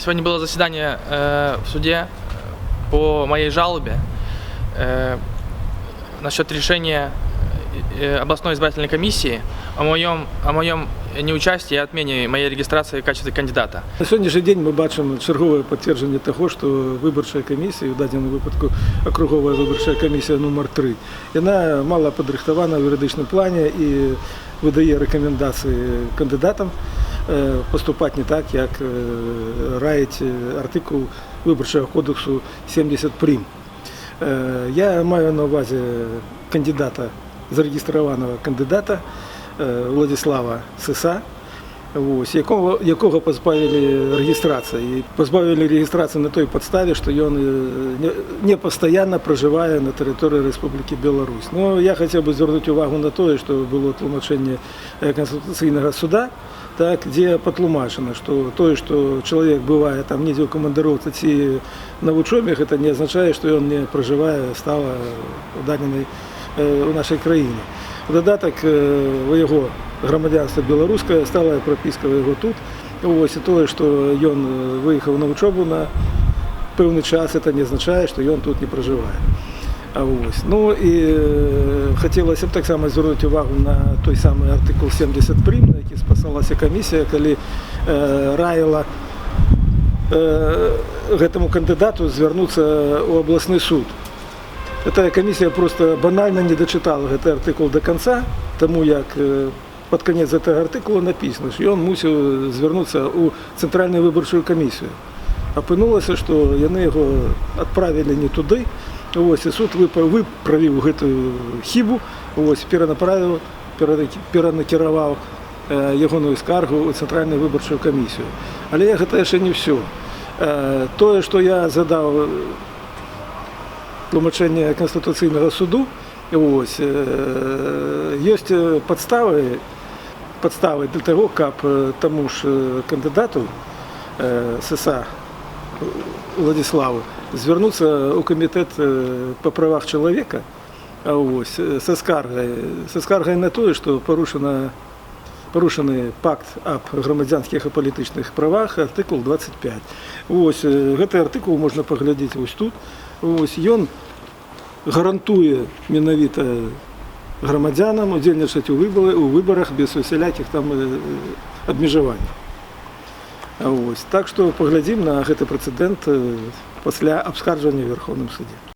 Сегодня было заседание в суде по моей жалобе насчет решения областной избирательной комиссии о моем неучастии и отмене моей регистрации в качестве кандидата. На сьогоднішній день ми бачимо чергове підтвердження того, що виборча комісія, в даному випадку округова виборча комісія номер 3, вона мало підрихтована в юридичному плані і видає рекомендації кандидатам поступати не так, як раїть артикул Виборчого кодексу 70 прим. Я маю на увазі кандидата, зареєстрованого кандидата Владислава Сиса, якого позбавили реєстрації. І позбавили реєстрації на той підставі, що він не постійно проживає на території Республіки Білорусь. Ну, я хотів би звернути увагу на те, що було тлумачення Конституційного суду, так, де потлумачено, що то, що чоловік буває там неділю в командировці чи на учебі, це не означає, що він не проживає стало у нашій країні. В додаток в його громадянство білоруське, стала прописка його тут. Ось, і те, що він виїхав на учебу на певний час, це не означає, що він тут не проживає. Ось. Ну і хотілося б так само звернути увагу на той самий артикул 70 прим, на який спасалася комісія, коли раїла цьому кандидату звернутися у обласний суд. Эта комиссия просто банально не дочитала этот артикул до конца, тому як під кінець цього артикулу написано, що він мусив звернутися у Центральну виборчу комісію. Опинулося, що вони його відправили не туди, ось, і суд виправив цю хибу, ось, перенакерував його скаргу у Центральну виборчу комісію. Але це ще не все. То, що я задав тлумачення Конституційного суду, ось, є підстави для того, щоб тому ж кандидату Сиса Владиславу звернутися у комітет по правах чоловіка, ось, со скаргою на те, що порушений пакт об громадянських і політичних правах, артикул 25. Ось, цей артикул можна поглядіти ось тут. Ось, він гарантує менавіта громадянам удзельнічати у виборах без усіляких там обмежувань. Ось, так що поглядім на цей прецедент після обскарження в Верховному суді.